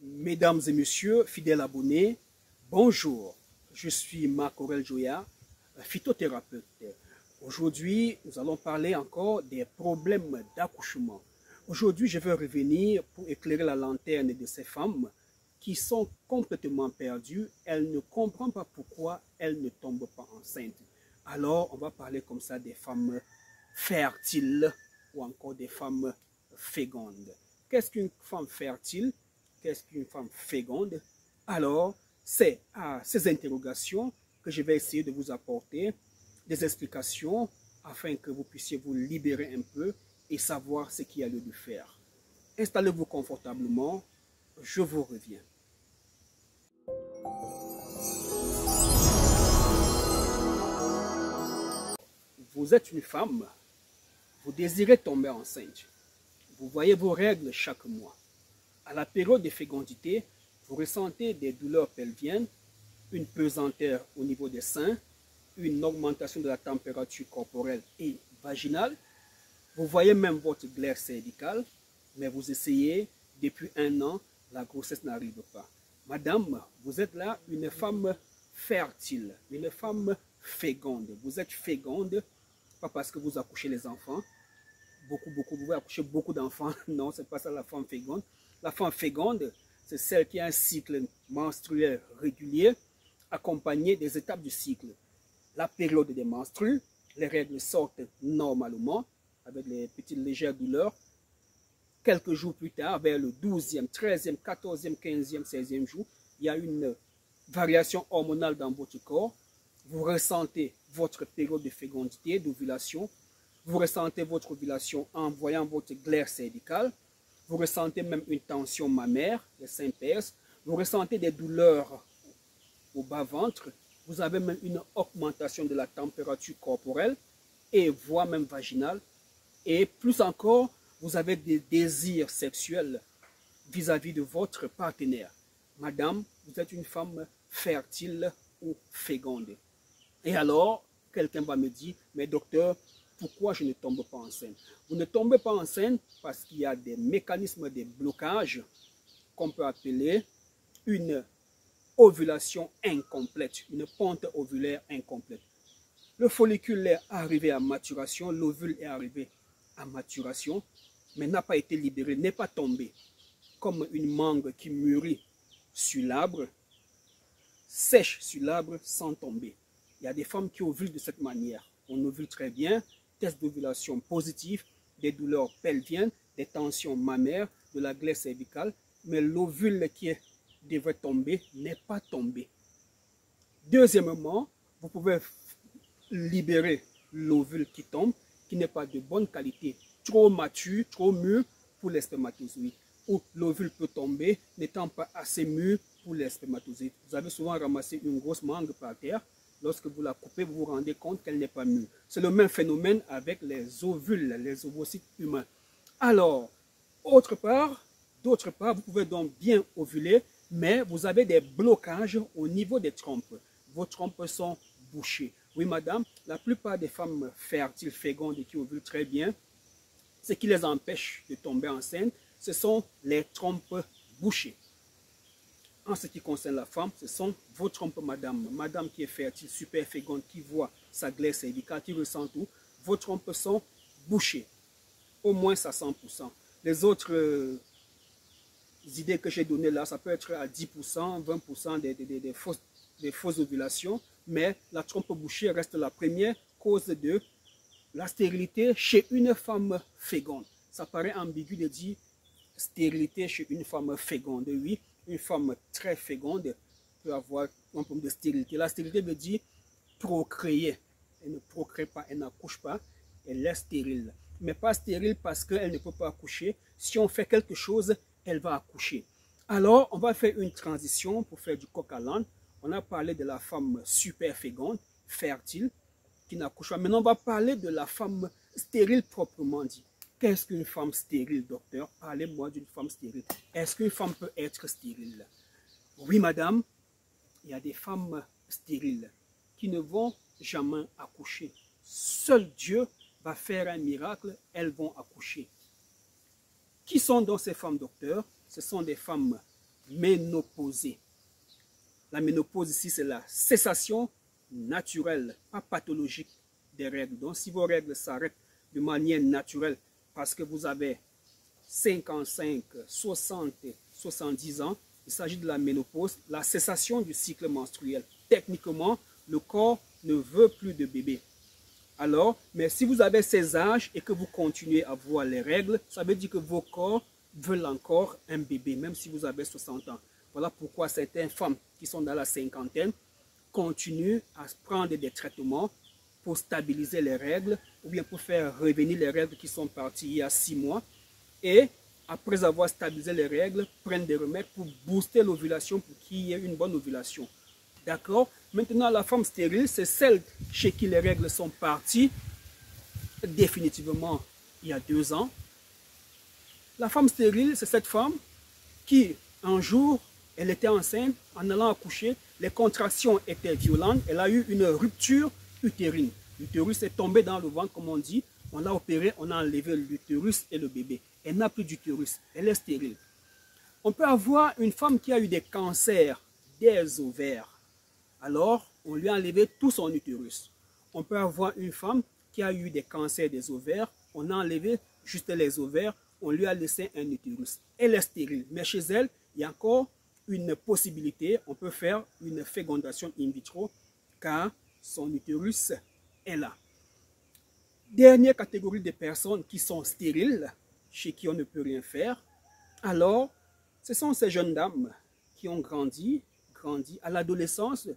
Mesdames et messieurs, fidèles abonnés, bonjour. Je suis Marc-Aurel Joya, phytothérapeute. Aujourd'hui, nous allons parler encore des problèmes d'accouchement. Aujourd'hui, je vais revenir pour éclairer la lanterne de ces femmes qui sont complètement perdues. Elles ne comprennent pas pourquoi elles ne tombent pas enceintes. Alors, on va parler comme ça des femmes fertiles ou encore des femmes fécondes. Qu'est-ce qu'une femme fertile? Qu'est-ce qu'une femme féconde? Alors, c'est à ces interrogations que je vais essayer de vous apporter des explications afin que vous puissiez vous libérer un peu et savoir ce qu'il y a lieu de faire. Installez-vous confortablement, je vous reviens. Vous êtes une femme, vous désirez tomber enceinte. Vous voyez vos règles chaque mois. À la période de fécondité, vous ressentez des douleurs pelviennes, une pesanteur au niveau des seins, une augmentation de la température corporelle et vaginale. Vous voyez même votre glaire cervicale, mais vous essayez depuis 1 an, la grossesse n'arrive pas. Madame, vous êtes là une femme fertile, une femme féconde. Vous êtes féconde, pas parce que vous accouchez les enfants. Vous pouvez accoucher beaucoup d'enfants. Non, ce n'est pas ça la femme féconde. La femme féconde, c'est celle qui a un cycle menstruel régulier, accompagné des étapes du cycle. La période des menstrues, les règles sortent normalement, avec les petites légères douleurs. Quelques jours plus tard, vers le 12e, 13e, 14e, 15e, 16e jour, il y a une variation hormonale dans votre corps. Vous ressentez votre période de fécondité, d'ovulation. Vous ressentez votre ovulation en voyant votre glaire cervicale. Vous ressentez même une tension mammaire, les seins percent. Vous ressentez des douleurs au bas-ventre. Vous avez même une augmentation de la température corporelle et voire même vaginale. Et plus encore, vous avez des désirs sexuels vis-à-vis de votre partenaire. Madame, vous êtes une femme fertile ou féconde. Et alors, quelqu'un va me dire, mais docteur, pourquoi je ne tombe pas enceinte? Vous ne tombez pas enceinte parce qu'il y a des mécanismes de blocage qu'on peut appeler une ovulation incomplète, une ponte ovulaire incomplète. Le follicule est arrivé à maturation, l'ovule est arrivé à maturation, mais n'a pas été libéré, n'est pas tombé. Comme une mangue qui mûrit sur l'arbre, sèche sur l'arbre sans tomber. Il y a des femmes qui ovulent de cette manière. On ovule très bien, test d'ovulation positif, des douleurs pelviennes, des tensions mammaires, de la glaire cervicale, mais l'ovule qui devrait tomber n'est pas tombé. Deuxièmement, vous pouvez libérer l'ovule qui tombe, qui n'est pas de bonne qualité, trop mature, trop mûr pour les spermatozoïdes. Ou l'ovule peut tomber, n'étant pas assez mûr pour les spermatozoïdes. Vous avez souvent ramassé une grosse mangue par terre. Lorsque vous la coupez, vous vous rendez compte qu'elle n'est pas mûre. C'est le même phénomène avec les ovules, les ovocytes humains. Alors, d'autre part, vous pouvez donc bien ovuler, mais vous avez des blocages au niveau des trompes. Vos trompes sont bouchées. Oui, madame, la plupart des femmes fertiles, fécondes et qui ovulent très bien, ce qui les empêche de tomber enceinte, ce sont les trompes bouchées. En ce qui concerne la femme, ce sont vos trompes, madame. Madame qui est fertile, super féconde, qui voit sa glaire cervicale, qui ressent tout. Vos trompes sont bouchées, au moins à 100%. Les autres idées que j'ai données là, ça peut être à 10%, 20% des fausses ovulations, mais la trompe bouchée reste la première cause de la stérilité chez une femme féconde. Ça paraît ambigu de dire stérilité chez une femme féconde. Oui, une femme très féconde peut avoir un problème de stérilité. La stérilité veut dire procréer. Elle ne procrée pas, elle n'accouche pas, elle est stérile. Mais pas stérile parce qu'elle ne peut pas accoucher. Si on fait quelque chose, elle va accoucher. Alors, on va faire une transition pour faire du coq à l'âne. On a parlé de la femme super féconde, fertile, qui n'accouche pas. Maintenant, on va parler de la femme stérile proprement dit. Qu'est-ce qu'une femme stérile, docteur? Parlez-moi d'une femme stérile. Est-ce qu'une femme peut être stérile? Oui, madame, il y a des femmes stériles qui ne vont jamais accoucher. Seul Dieu va faire un miracle, elles vont accoucher. Qui sont donc ces femmes, docteur? Ce sont des femmes ménopausée. La ménopause ici, c'est la cessation naturelle, pas pathologique des règles. Donc, si vos règles s'arrêtent de manière naturelle parce que vous avez 55, 60, 70 ans, il s'agit de la ménopause, la cessation du cycle menstruel. Techniquement, le corps ne veut plus de bébé. Alors, mais si vous avez ces âges et que vous continuez à voir les règles, ça veut dire que vos corps veulent encore un bébé, même si vous avez 60 ans. Voilà pourquoi certaines femmes qui sont dans la cinquantaine continuent à prendre des traitements pour stabiliser les règles ou bien pour faire revenir les règles qui sont parties il y a 6 mois. Et après avoir stabilisé les règles, prennent des remèdes pour booster l'ovulation, pour qu'il y ait une bonne ovulation. D'accord? Maintenant, la femme stérile, c'est celle chez qui les règles sont parties définitivement il y a 2 ans. La femme stérile, c'est cette femme qui, un jour, elle était enceinte, en allant accoucher, les contractions étaient violentes, elle a eu une rupture utérine. L'utérus est tombé dans le ventre, comme on dit, on l'a opéré, on a enlevé l'utérus et le bébé. Elle n'a plus d'utérus, elle est stérile. On peut avoir une femme qui a eu des cancers des ovaires. Alors, on lui a enlevé tout son utérus. On peut avoir une femme qui a eu des cancers des ovaires, on a enlevé juste les ovaires, on lui a laissé un utérus. Elle est stérile, mais chez elle, il y a encore une possibilité, on peut faire une fécondation in vitro, car son utérus est là. Dernière catégorie de personnes qui sont stériles, chez qui on ne peut rien faire. Alors, ce sont ces jeunes dames qui ont grandi. À l'adolescence,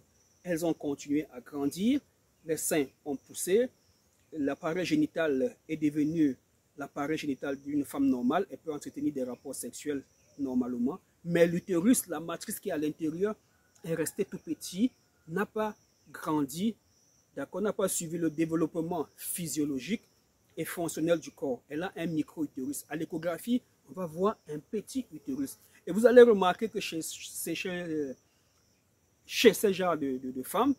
elles ont continué à grandir, les seins ont poussé, l'appareil génital est devenu l'appareil génital d'une femme normale, elle peut entretenir des rapports sexuels normalement, mais l'utérus, la matrice qui est à l'intérieur, est resté tout petit, n'a pas grandi, d'accord, n'a pas suivi le développement physiologique et fonctionnel du corps. Elle a un micro-utérus. À l'échographie, on va voir un petit utérus. Et vous allez remarquer que chez ce genre de femmes,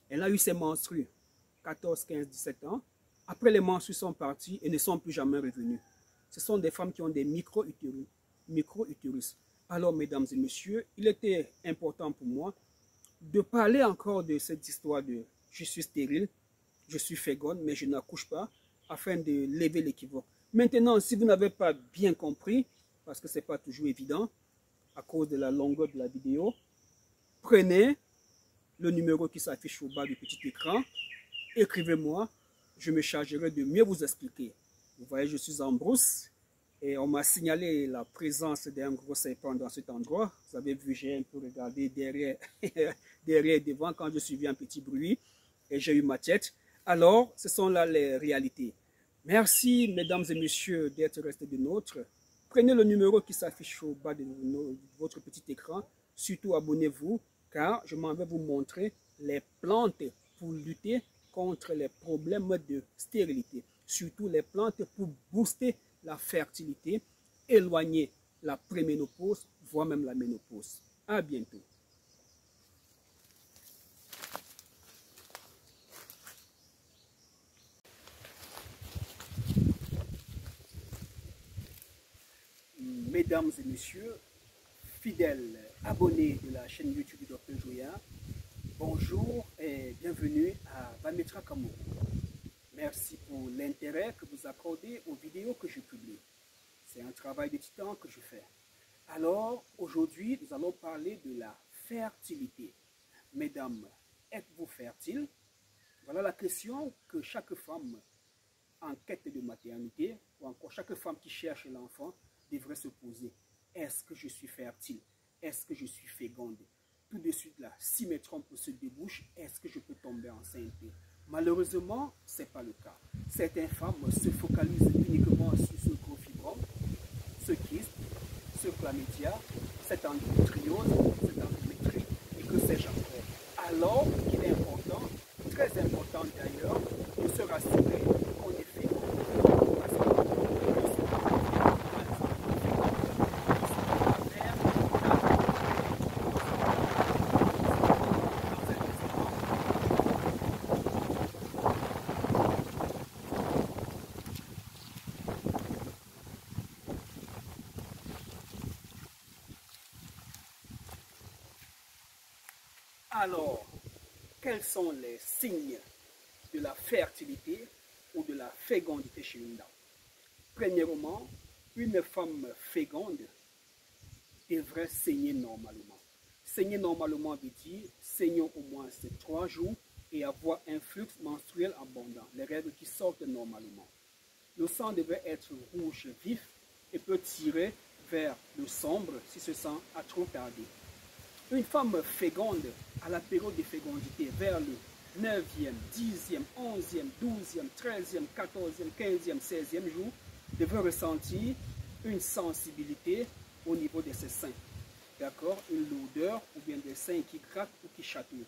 elle a eu ses menstrues 14, 15, 17 ans. Après, les menstrues sont parties et ne sont plus jamais revenues. Ce sont des femmes qui ont des micro-utérus. Alors, mesdames et messieurs, il était important pour moi de parler encore de cette histoire de je suis stérile, je suis féconde, mais je n'accouche pas, afin de lever l'équivoque. Maintenant, si vous n'avez pas bien compris, parce que ce n'est pas toujours évident, à cause de la longueur de la vidéo, prenez le numéro qui s'affiche au bas du petit écran, écrivez-moi, je me chargerai de mieux vous expliquer. Vous voyez, je suis en brousse et on m'a signalé la présence d'un gros serpent dans cet endroit. Vous avez vu, j'ai un peu regardé derrière, derrière et devant quand je suivais un petit bruit et j'ai eu ma tête. Alors, ce sont là les réalités. Merci, mesdames et messieurs, d'être restés de nôtres. Prenez le numéro qui s'affiche au bas de votre petit écran. Surtout, abonnez-vous, car je m'en vais vous montrer les plantes pour lutter contre les problèmes de stérilité. Surtout les plantes pour booster la fertilité, éloigner la préménopause, voire même la ménopause. À bientôt. Mesdames et messieurs, fidèles abonnés de la chaîne YouTube du Dr Joya, bonjour et bienvenue à Vametra Cameroun. Merci pour l'intérêt que vous accordez aux vidéos que je publie. C'est un travail de titan que je fais. Alors, aujourd'hui, nous allons parler de la fertilité. Mesdames, êtes-vous fertile? Voilà la question que chaque femme en quête de maternité, ou encore chaque femme qui cherche l'enfant, devrait se poser. Est-ce que je suis fertile? Est-ce que je suis féconde? Tout de suite là, si mes trompes se débouchent, est-ce que je peux tomber enceinte? Malheureusement, ce n'est pas le cas. Certaines femmes se focalisent uniquement sur ce gros fibrome, ce kyste, ce chlamydia, cette endométriose, cette endométrie et que sais-je encore. Alors qu'il est important, très important d'ailleurs, de se rassurer qu'on est fécond. Parce que Alors, quels sont les signes de la fertilité ou de la fécondité chez une dame? Premièrement, une femme féconde devrait saigner normalement. Saigner normalement veut dire saigner au moins 3 jours et avoir un flux menstruel abondant, les règles qui sortent normalement. Le sang devrait être rouge vif et peut tirer vers le sombre si ce sang a trop tardé. Une femme féconde à la période de fécondité vers le 9e, 10e, 11e, 12e, 13e, 14e, 15e, 16e jour devrait ressentir une sensibilité au niveau de ses seins. D'accord? Une lourdeur ou bien des seins qui craquent ou qui chatouillent.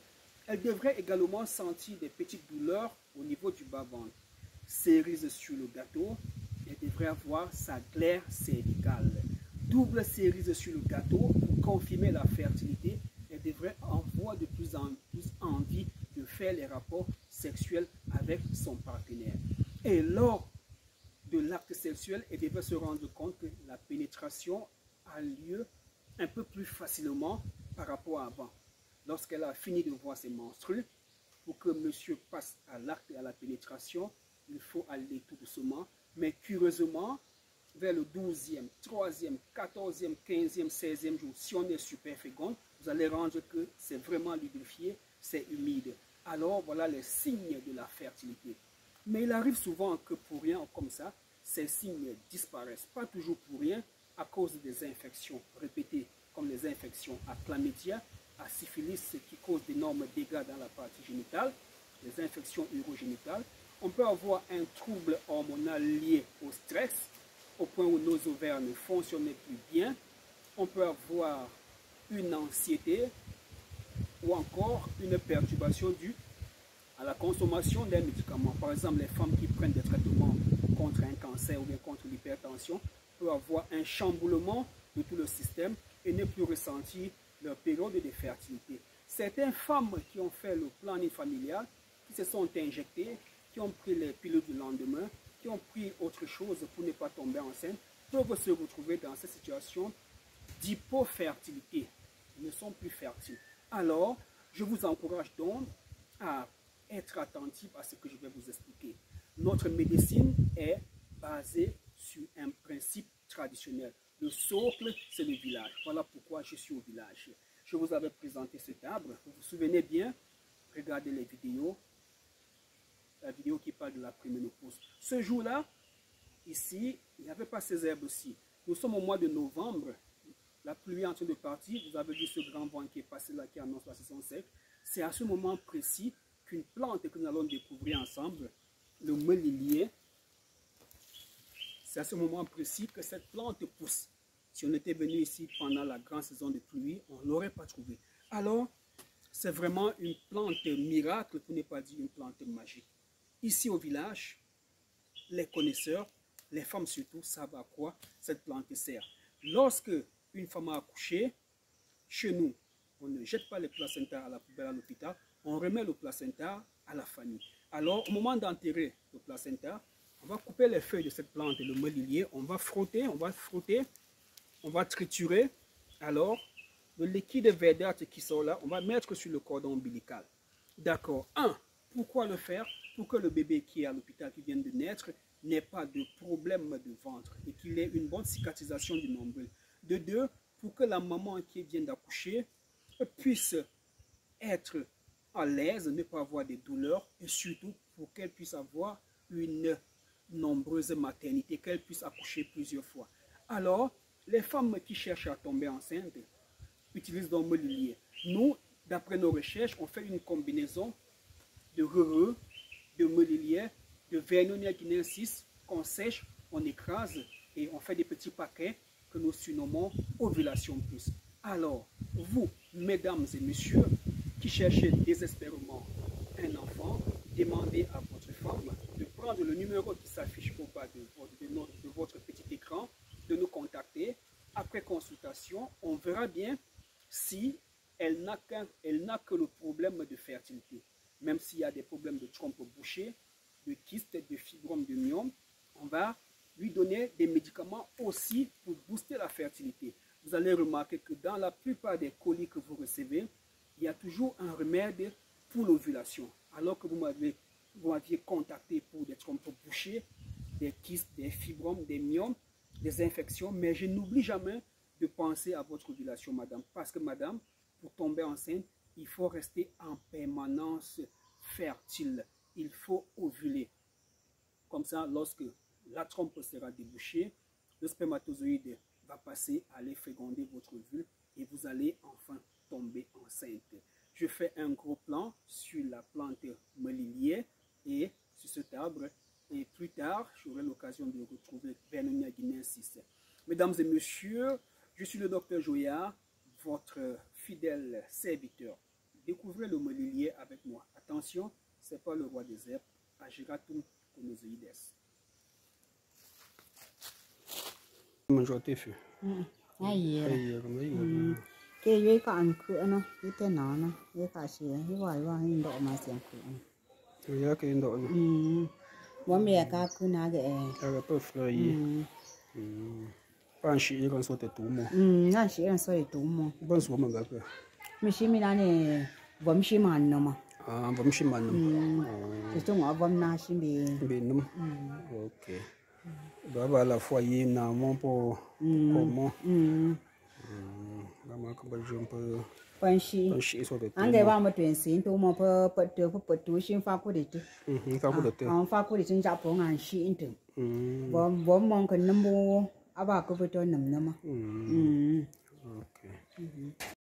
Elle devrait également sentir des petites douleurs au niveau du bas-ventre. Cerise sur le gâteau, elle devrait avoir sa glaire cervicale. Double cerise sur le gâteau pour confirmer la fertilité. Elle devrait avoir de plus en plus envie de faire les rapports sexuels avec son partenaire. Et lors de l'acte sexuel, elle devrait se rendre compte que la pénétration a lieu un peu plus facilement par rapport à avant. Lorsqu'elle a fini de voir ses menstrues, pour que monsieur passe à l'acte et à la pénétration, il faut aller tout doucement. Mais curieusement, vers le 12e, 3e, 14e, 15e, 16e jour, si on est super fécond, vous allez rendre que c'est vraiment lubrifié, c'est humide. Alors voilà les signes de la fertilité. Mais il arrive souvent que pour rien comme ça, ces signes disparaissent. Pas toujours pour rien, à cause des infections répétées, comme les infections à chlamydia, à syphilis qui causent d'énormes dégâts dans la partie génitale, les infections urogénitales. On peut avoir un trouble hormonal lié au stress, au point où nos ovaires ne fonctionnent plus bien. On peut avoir une anxiété ou encore une perturbation due à la consommation d'un médicament. Par exemple, les femmes qui prennent des traitements contre un cancer ou bien contre l'hypertension peuvent avoir un chamboulement de tout le système et ne plus ressentir leur période de fertilité. Certaines femmes qui ont fait le planning familial, qui se sont injectées, qui ont pris les pilules du lendemain, qui ont pris autre chose pour ne pas tomber enceinte, peuvent se retrouver dans cette situation d'hypofertilité. Ils ne sont plus fertiles. Alors, je vous encourage donc à être attentif à ce que je vais vous expliquer. Notre médecine est basée sur un principe traditionnel. Le socle, c'est le village. Voilà pourquoi je suis au village. Je vous avais présenté cet arbre. Vous vous souvenez bien? Regardez les vidéos. La vidéo qui parle de la préménopause. Ce jour-là, ici, il n'y avait pas ces herbes-ci. Nous sommes au mois de novembre. La pluie est en train de partir. Vous avez vu ce grand vent qui est passé là, qui annonce la saison sèche. C'est à ce moment précis qu'une plante que nous allons découvrir ensemble, le melilier, c'est à ce moment précis que cette plante pousse. Si on était venu ici pendant la grande saison de pluie, on ne l'aurait pas trouvé. Alors, c'est vraiment une plante miracle, pour ne pas dire une plante magique. Ici au village, les connaisseurs, les femmes surtout, savent à quoi cette plante sert. Lorsque une femme a accouché, chez nous, on ne jette pas les placentas à la poubelle à l'hôpital, on remet le placenta à la famille. Alors, au moment d'enterrer le placenta, on va couper les feuilles de cette plante, le melilier, on va frotter, on va triturer. Alors, le liquide verdâtre qui sort là, on va mettre sur le cordon ombilical. D'accord. Pourquoi le faire? Pour que le bébé qui est à l'hôpital, qui vient de naître, n'ait pas de problème de ventre et qu'il ait une bonne cicatrisation du nombril. De deux, pour que la maman qui vient d'accoucher puisse être à l'aise, ne pas avoir des douleurs et surtout pour qu'elle puisse avoir une nombreuse maternité, qu'elle puisse accoucher plusieurs fois. Alors, les femmes qui cherchent à tomber enceinte utilisent donc le melilier. Nous, d'après nos recherches, on fait une combinaison de heureux, de melilier, de Vernonia guineensis qu'on sèche, on écrase et on fait des petits paquets que nous surnommons ovulation plus. Alors, vous, mesdames et messieurs, qui cherchez désespérément un enfant, demandez à votre femme de prendre le numéro qui s'affiche au bas de votre petit écran, de nous contacter. Après consultation, on verra bien si elle n'a que le problème de fertilité. Même s'il y a des problèmes de trompe bouchée, de kyste, de fibrome, de myome, on va lui donner des médicaments aussi pour booster la fertilité. Vous allez remarquer que dans la plupart des colis que vous recevez, il y a toujours un remède pour l'ovulation. Alors que vous m'aviez contacté pour des trompes bouchées, des kystes, des fibromes, des myomes, des infections, mais je n'oublie jamais de penser à votre ovulation, madame. Parce que, madame, pour tomber enceinte, il faut rester en permanence fertile. Il faut ovuler. Comme ça, lorsque la trompe sera débouchée, le spermatozoïde va passer à aller féconder votre ovule et vous allez enfin tomber enceinte. Je fais un gros plan sur la plante melilier et sur cet arbre. Et plus tard, j'aurai l'occasion de retrouver Vernonia guinensis. Mesdames et messieurs, je suis le docteur Joyard, votre fidèle serviteur. Découvrez le melilier avec moi. Attention, ce n'est pas le roi des herbes. Ageratum conozoides. Cái dưới có ăn cửa nó, cái tên nó, cái cả xìa, cái gọi là hình độ mà xiềng cửa. Cái độ. Bố mẹ cả cứ nói cái. Cái bơ phơi. Bạn sĩ con số để tú mò. Bạn sĩ con số để tú mò. Bạn số mà cái. Mình sĩ mình này vấm sĩ màn nó mà. Vấm sĩ màn. Thì chúng ở vấm na sĩ bị. Bị nấm. Ok. Đó là foyer nào pour comment. Mà có bao giờ Bạn sĩ số để. Anh để vào một tuyển sĩ tú mà bật túi xin pha của địch. Pha của địch. Pha của địch xin 잡 của ngàn sĩ tử. Vấm mong cần nấm bù. À bà có phải cho nấm nấm mà. Ok.